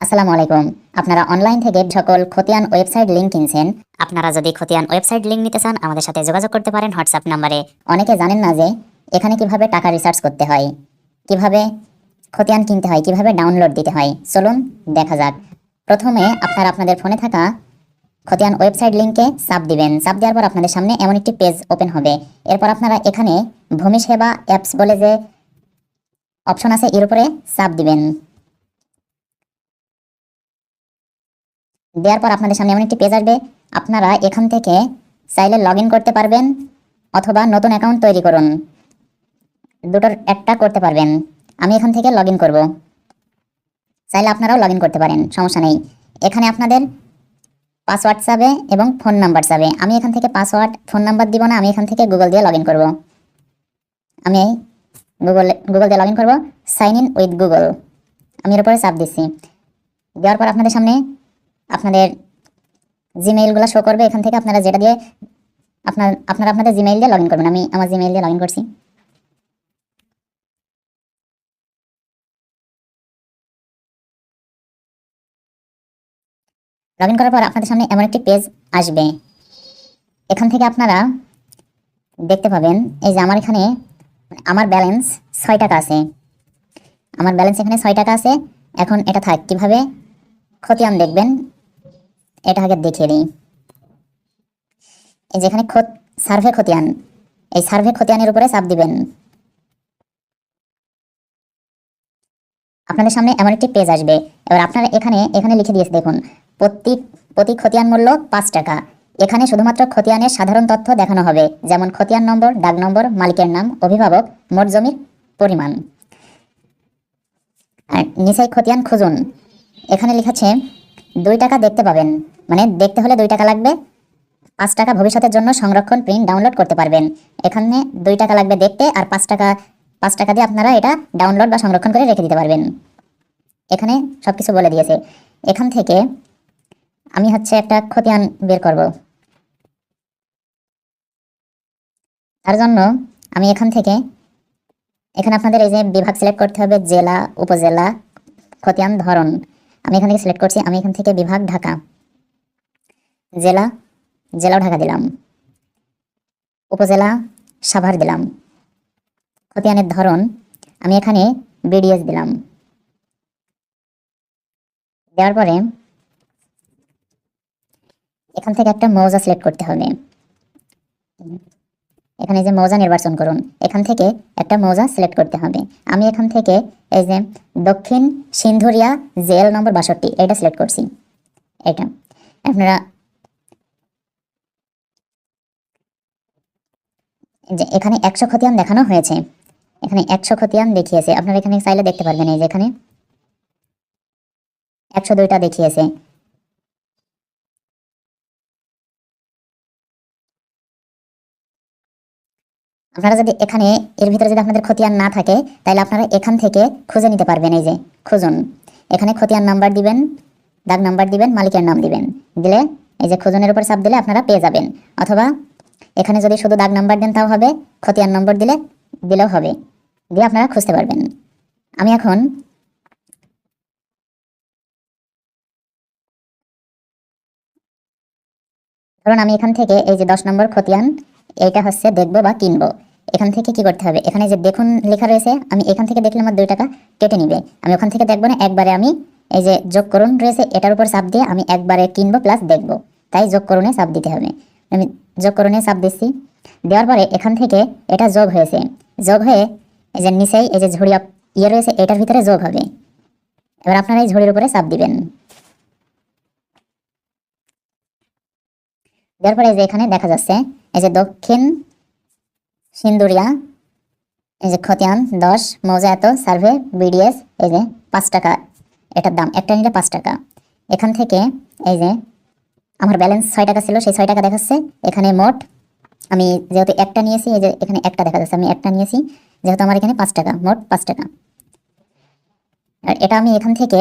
আসসালামু আলাইকুম। আপনারা অনলাইন থেকে সকল খতিয়ান ওয়েবসাইট লিংক কিনছেন। আপনারা যদি খতিয়ান ওয়েবসাইট লিংক নিতে চান আমাদের সাথে যোগাযোগ করতে পারেন হোয়াটসঅ্যাপ নাম্বারে। অনেকে জানেন না যে এখানে কিভাবে টাকা রিসার্চ করতে হয়, কিভাবে খতিয়ান কিনতে হয়, কিভাবে ডাউনলোড দিতে হয়। চলুন দেখা যাক। প্রথমে আপনারা আপনাদের ফোনে থাকা খতিয়ান ওয়েবসাইট লিংকে চাপ দিবেন। চাপ দেওয়ার পর আপনাদের সামনে এমন একটি পেজ ওপেন হবে। এরপর আপনারা এখানে ভূমি সেবা অ্যাপস বলে যে অপশন আছে এর উপরে চাপ দিবেন। দেওয়ার পর আপনাদের সামনে এমন একটি পেজ আসবে। আপনারা এখান থেকে চাইলে লগ ইন করতে পারবেন অথবা নতুন অ্যাকাউন্ট তৈরি করুন, দুটোর একটা করতে পারবেন। আমি এখান থেকে লগ ইন করবো। চাইলে আপনারাও লগ ইন করতে পারেন, সমস্যা নেই। এখানে আপনাদের পাসওয়ার্ড চাবে এবং ফোন নাম্বার চাবে। আমি এখান থেকে পাসওয়ার্ড ফোন নাম্বার দিব না, আমি এখান থেকে গুগল দিয়ে লগ ইন করবো। আমি গুগল দিয়ে লগ ইন করবো। সাইন ইন উইথ গুগল আমি এর উপরে চাপ দিচ্ছি। দেওয়ার পর আপনাদের সামনে আপনাদের জিমেইলগুলো শো করবে। এখান থেকে আপনারা যেটা দিয়ে আপনারা আপনাদের জিমেইল দিয়ে লগ ইন করবেন। আমি আমার জিমেইল দিয়ে লগ ইন করছি। লগ ইন করার পর আপনাদের সামনে এমন একটি পেজ আসবে। এখান থেকে আপনারা দেখতে পাবেন এই যে আমার এখানে আমার ব্যালেন্স 6 টাকা আছে। আমার ব্যালেন্স এখানে 6 টাকা আছে। এখন এটা থাক, কিভাবে খতিয়ান দেখবেন এটা আগে দেখিয়ে দিই। এই যেখানে সার্ভে খতিয়ান, এই সার্ভে খতিয়ানের উপরে চাপ দিবেন। আপনাদের সামনে এমন একটি পেজ আসবে। এবার আপনারা এখানে লিখে দিয়েছে দেখুন, প্রতি খতিয়ান মূল্য 5 টাকা। এখানে শুধুমাত্র খতিয়ানের সাধারণ তথ্য দেখানো হবে, যেমন খতিয়ান নম্বর, দাগ নম্বর, মালিকের নাম, অভিভাবক, মোট জমির পরিমাণ। আর নিচে খতিয়ান খুঁজুন। এখানে লিখেছে 2 টাকা দেখতে পাবেন, মানে দেখতে হলে 2 টাকা লাগবে। 5 টাকা ভবিষ্যতের জন্য সংরক্ষণ প্রিন্ট ডাউনলোড করতে পারবেন। এখানে 2 টাকা লাগবে দেখতে, আর 5 টাকা দিয়ে আপনারা এটা ডাউনলোড বা সংরক্ষণ করে রেখে দিতে পারবেন। এখানে সবকিছু বলে দিয়েছে। এখান থেকে আমি একটা খতিয়ান বের করব। তার জন্য আমি এখানে আপনাদের এই যে বিভাগ সিলেক্ট করতে হবে, জেলা, উপজেলা, খতিয়ান ধরন। আমি এখান থেকে সিলেক্ট করছি। আমি এখান থেকে বিভাগ ঢাকা, জেলাও ঢাকা দিলাম, উপজেলা সাভার দিলাম, খতিয়ানের ধরন আমি এখানে বিডিএস দিলাম। দেওয়ার পরে এখান থেকে একটা মৌজা সিলেক্ট করতে হবে। এখানে যে মৌজা নির্বাচন করুন, এখান থেকে একটা মৌজা সিলেক্ট করতে হবে। আমি এখান থেকে এই যে দক্ষিণ সিন্ধুরিয়া জেল নম্বর 62 এটা সিলেক্ট করছি। এটা আপনারা যে এখানে 100 খতিয়ান দেখানো হয়েছে, এখানে 100 খতিয়ান দেখিয়েছে। আপনারা এখানে চাইলে দেখতে পারবেন এই যে এখানে 102টা দেখিয়েছে। আপনারা যদি এখানে এর ভিতরে যদি আপনাদের খতিয়ান না থাকে তাহলে আপনারা এখান থেকে খুঁজে নিতে পারবেন। এই যে খুঁজুন, এখানে খতিয়ান নাম্বার দিবেন, দাগ নাম্বার দিবেন, মালিকের নাম দিবেন। দিলে এই যে খুঁজনের উপর চাপ দিলে আপনারা পেয়ে যাবেন। অথবা এখানে যদি শুধু দাগ নাম্বার দেন তাও হবে, খতিয়ান নম্বর দিলেও হবে, দিয়ে আপনারা খুঁজতে পারবেন। আমি এখন ধরুন আমি এখান থেকে এই যে 10 নম্বর খতিয়ান এইটা দেখবো বা কিনবো। এখান থেকে কি করতে হবে, এখানে যে দেখুন লেখা রয়েছে, আমি এখান থেকে দেখলে আমার 2 টাকা কেটে নিবে। আমি ওখান থেকে দেখবো না, একবারে আমি এই যে যোগ করুন রয়েছে এটার উপর চাপ দিয়ে আমি একবারে কিনবো প্লাস দেখবো, তাই যোগ করুনে চাপ দিতে হবে। আমি যোগ করুনে চাপ দিচ্ছি। দেওয়ার পরে এখান থেকে এটা যোগ হয়েছে, যোগ হয়ে এই যে নিচেই এই যে ঝুড়ি রয়েছে এটার ভিতরে যোগ হবে। এবার আপনারা এই ঝুড়ির উপরে চাপ দিবেন। দেওয়ার পরে এই যে এখানে দেখা যাচ্ছে এই যে দক্ষিণ সিন্দুরিয়া এই যে খতিয়ান 10 মৌজা এত সার্ভে বিডিএস এই যে 5 টাকা এটার দাম, একটা নিলে 5 টাকা। এখান থেকে এই যে আমার ব্যালেন্স 6 টাকা ছিল, সেই 6 টাকা দেখাচ্ছে। এখানে মোট আমি যেহেতু একটা নিয়েছি, এই যে এখানে একটা দেখা যাচ্ছে, আমি একটা নিয়েছি যেহেতু আমার এখানে 5 টাকা, মোট 5 টাকা। আর এটা আমি এখান থেকে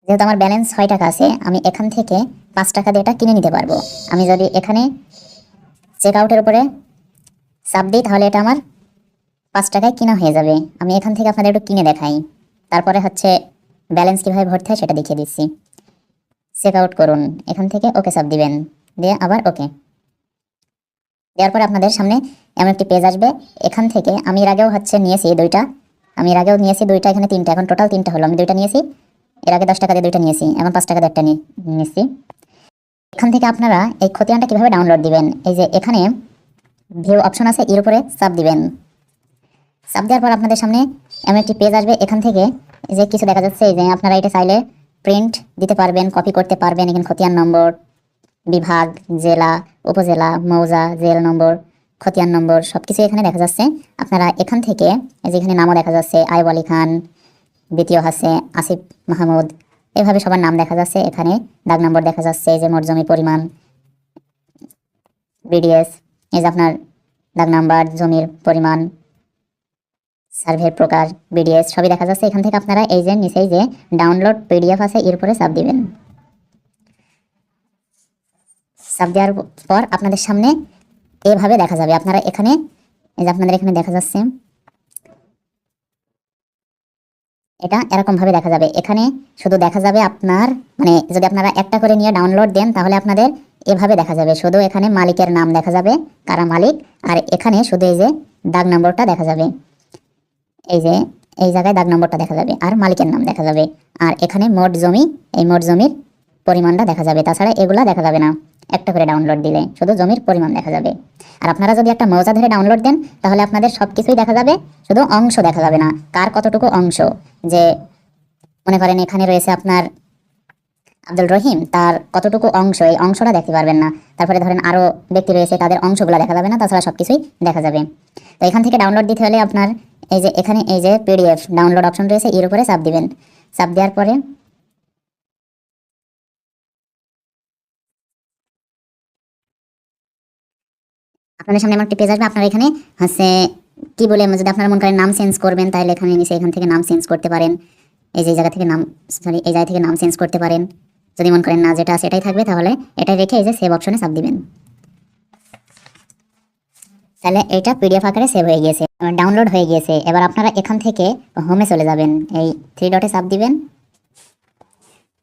যেহেতু আমার ব্যালেন্স 6 টাকা আছে, আমি এখান থেকে 5 টাকা দিয়ে এটা কিনে নিতে পারবো। আমি যদি এখানে চেক আউটের উপরে চাপ দিই তাহলে এটা আমার 5 টাকায় কিনা হয়ে যাবে। আমি এখান থেকে আপনাদের একটু কিনে দেখাই। তারপরে হচ্ছে ব্যালেন্স কিভাবে ভরতে হয় সেটা দেখিয়ে দিচ্ছি। চেক আউট করুন, এখান থেকে ওকে চাপ দিবেন, দিয়ে আবার ওকে দেওয়ার পরে আপনাদের সামনে এমন একটি পেজ আসবে। এখান থেকে আমি এর আগেও হচ্ছে নিয়েছি দুইটা, এখানে তিনটা, এখন টোটাল তিনটা হলো। আমি দুইটা নিয়েছি, এর আগে 10 টাকা দিয়ে দুইটা নিয়েছি, এখন 5 টাকা দিয়ে একটা নিয়েছি। এখান থেকে আপনারা এই খতিয়ানটা কিভাবে ডাউনলোড দিবেন, এই যে এখানে ভিউ অপশন আছে, এর উপরে চাপ দিবেন। চাপ দেওয়ার পর আপনাদের সামনে এমন একটি পেজ আসবে। এখান থেকে এই যে কিছু দেখা যাচ্ছে, এই যে আপনারা এটা চাইলে প্রিন্ট দিতে পারবেন, কপি করতে পারবেন। এখানে খতিয়ান নম্বর, বিভাগ, জেলা, উপজেলা, মৌজা, জেল নম্বর, খতিয়ান নম্বর সবকিছু এখানে দেখা যাচ্ছে। আপনারা এখান থেকে যেখানে নামও দেখা যাচ্ছে, আইব আলী খান, দ্বিতীয় আছে আসিফ মাহমুদ, এভাবে সবার নাম দেখা যাচ্ছে। এখানে দাগ নম্বর দেখা যাচ্ছে, এই যে মোট জমির পরিমাণ, বিডিএস, এই যে আপনার দাগ নাম্বার, জমির পরিমাণ, সার্ভের প্রকার, বিডিএস সবই দেখা যাচ্ছে। এখান থেকে আপনারা এই যে নিচেই যে ডাউনলোড পিডিএফ আছে, এর উপরে চাপ দিবেন। চাপ দেওয়ার পর আপনাদের সামনে এভাবে দেখা যাবে। আপনারা এখানে এই যে আপনাদের এখানে দেখা যাচ্ছে, এটা এরকম ভাবে দেখা যাবে। এখানে শুধু দেখা যাবে আপনার, মানে যদি আপনারা একটা করে নিয়ে ডাউনলোড দেন তাহলে আপনাদের এভাবে দেখা যাবে। শুধু এখানে মালিকের নাম দেখা যাবে, কারা মালিক, আর এখানে শুধু এই যে দাগ নম্বরটা দেখা যাবে। এই যে এই জায়গায় দাগ নম্বরটা দেখা যাবে আর মালিকের নাম দেখা যাবে। আর এখানে মোট জমি, এই মোট জমির পরিমাণটা দেখা যাবে। তাছাড়া এগুলা দেখা যাবে না। একটা করে ডাউনলোড দিলে শুধু জমির পরিমাণ দেখা যাবে। আর আপনারা যদি একটা মৌজা ধরে ডাউনলোড দেন তাহলে আপনাদের সব কিছুই দেখা যাবে, শুধু অংশ দেখা যাবে না, কার কতটুকু অংশ। যে মনে করেন এখানে রয়েছে আপনার আব্দুল রহিম, তার কতটুকু অংশ, এই অংশটা দেখতে পারবেন না। তারপরে ধরেন আরো ব্যক্তি রয়েছে, তাদের অংশগুলো দেখা যাবে না, তাছাড়া সবকিছুই দেখা যাবে। তো এখান থেকে ডাউনলোড দিতে হলে আপনার এই যে এখানে এই যে পিডিএফ ডাউনলোড অপশন রয়েছে, এর উপরে চাপ দিবেন। চাপ দেওয়ার পরে আপনাদের সামনে এমন একটা পেজ আসবে। আপনারা এখানে হচ্ছে কি বলে, যদি আপনারা মনে করেন নাম চেঞ্জ করবেন তাহলে এখানে নিচে এখান থেকে নাম চেঞ্জ করতে পারেন। এই যে জায়গা থেকে নাম, সরি এই জায়গা থেকে নাম চেঞ্জ করতে পারেন। যদি মনে করেন না যেটা আছে এটাই থাকবে তাহলে এটাই রেখে এই যে সেভ অপশনে চাপ দিবেন। তাহলে এটা পিডিএফ আকারে সেভ হয়ে গিয়েছে, ডাউনলোড হয়ে গিয়েছে। এবার আপনারা এখান থেকে হোমে চলে যাবেন, এই থ্রি ডটে চাপ দিবেন,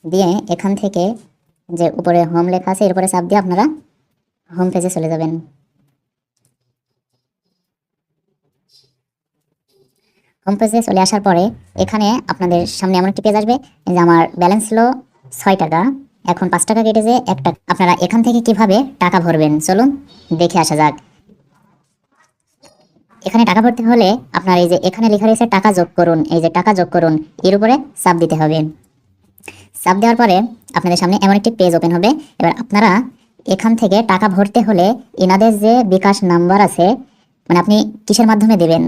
দিয়ে এখান থেকে যে উপরে হোম লেখা আছে এর উপরে চাপ দিয়ে আপনারা হোম পেজে চলে যাবেন। হোম পেজে চলে আসার পরে এখানে আপনাদের সামনে এমন একটি পেজ আসবে যে আমার ব্যালেন্স হলো 6 টাকা, এখন 5 টাকা কেটেছে 1 টাকা। আপনারা এখান থেকে কিভাবে টাকা ভরবেন চলুন দেখে আসা যাক। এখানে টাকা ভরতে হলে আপনার এই যে এখানে লেখা রয়েছে টাকা যোগ করুন, এই যে টাকা যোগ করুন এর উপরে চাপ দিতে হবে। চাপ দেওয়ার পরে আপনাদের সামনে এমন একটি পেজ ওপেন হবে। এবার আপনারা এখান থেকে টাকা ভরতে হলে এনাদের যে বিকাশ নাম্বার আছে, মানে আপনি কিসের মাধ্যমে দেবেন,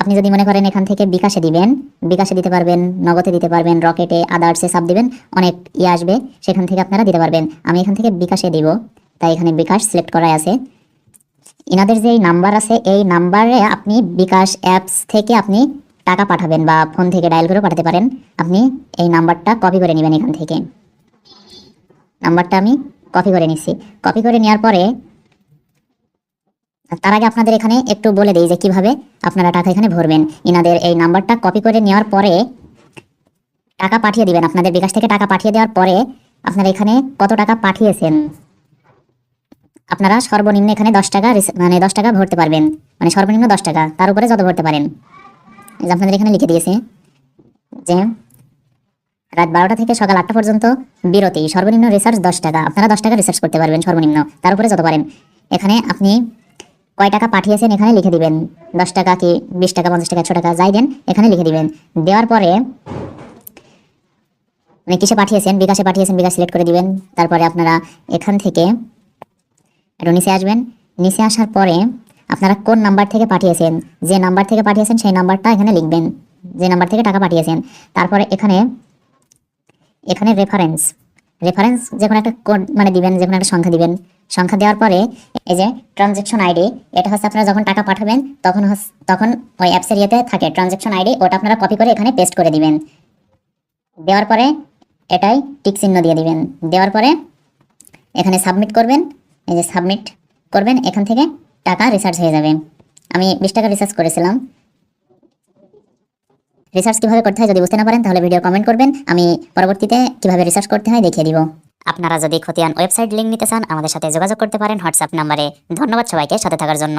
আপনি যদি মনে করেন এখান থেকে বিকাশে দিবেন, বিকাশে দিতে পারবেন, নগদে দিতে পারবেন, রকেটে, আদার্সে চাপ দিবেন, অনেক আসবে, সেখান থেকে আপনারা দিতে পারবেন। আমি এখান থেকে বিকাশে দিব, তাই এখানে বিকাশ সিলেক্ট করাই আছে। এনাদের যে নাম্বার আছে এই নাম্বারে আপনি বিকাশ অ্যাপস থেকে আপনি টাকা পাঠাবেন বা ফোন থেকে ডায়াল করে পাঠাতে পারেন। আপনি এই নাম্বারটা কপি করে নেবেন, এখান থেকে নাম্বারটা আমি কপি করে নিচ্ছি। কপি করে নেওয়ার পরে তার আগে আপনাদের এখানে একটু বলে দিই যে কিভাবে আপনারা টাকা এখানে ভরবেন। ইনাদের এই নাম্বারটা কপি করে নেওয়ার পরে টাকা পাঠিয়ে দিবেন। আপনাদের বিকাশ থেকে টাকা পাঠিয়ে দেওয়ার পরে আপনারা এখানে কত টাকা পাঠিয়েছেন, আপনারা সর্বনিম্ন এখানে 10 টাকা মানে 10 টাকা ভরতে পারবেন, মানে সর্বনিম্ন 10 টাকা, তার উপরে যত ভরতে পারেন। এই যে আপনাদের এখানে লিখে দিয়েছে যে রাত 12টা থেকে সকাল 8টা পর্যন্ত বিরতি, সর্বনিম্ন রিচার্জ 10 টাকা। আপনারা 10 টাকা রিচার্জ করতে পারবেন সর্বনিম্ন, তার উপরে যত পারেন। এখানে আপনি কয় টাকা পাঠিয়েছেন এখানে লিখে দিবেন, 10 টাকা কি 20 টাকা, 50 টাকা, 100 টাকা, যাই দেন এখানে লিখে দিবেন। দেওয়ার পরে মানে কিসে পাঠিয়েছেন, বিকাশে পাঠিয়েছেন, বিকাশ সিলেক্ট করে দিবেন। তারপরে আপনারা এখান থেকে একটু নিচে আসবেন। নিচে আসার পরে আপনারা কোন নাম্বার থেকে পাঠিয়েছেন, যে নাম্বার থেকে পাঠিয়েছেন সেই নাম্বারটা এখানে লিখবেন, যে নাম্বার থেকে টাকা পাঠিয়েছেন। তারপরে এখানে এখানে রেফারেন্স, রেফারেন্স যে কোনো একটা কোড মানে দিবেন, যে কোনো একটা সংখ্যা দিবেন। সংখ্যা দেওয়ার পরে এই যে ট্রানজ্যাকশন আইডি, এটা হচ্ছে আপনারা যখন টাকা পাঠাবেন তখন ওই অ্যাপসের ইয়েতে থাকে ট্রানজ্যাকশন আইডি, ওটা আপনারা কপি করে এখানে পেস্ট করে দিবেন। দেওয়ার পরে এটাই টিক চিহ্ন দিয়ে দিবেন। দেওয়ার পরে এখানে সাবমিট করবেন, এই যে সাবমিট করবেন, এখান থেকে টাকা রিচার্জ হয়ে যাবে। আমি 20 টাকা রিচার্জ করেছিলাম, রিসার্চ কিভাবে করতে হয় যদি বুঝতে না পারেন তাহলে ভিডিও কমেন্ট করবেন, আমি পরবর্তীতে কিভাবে রিসার্চ করতে হয় দেখিয়ে দিব। আপনারা যদি খতিয়ান ওয়েবসাইট লিংক নিতে চান আমাদের সাথে যোগাযোগ করতে পারেন হোয়াটসঅ্যাপ নাম্বারে। ধন্যবাদ সবাইকে সাথে থাকার জন্য।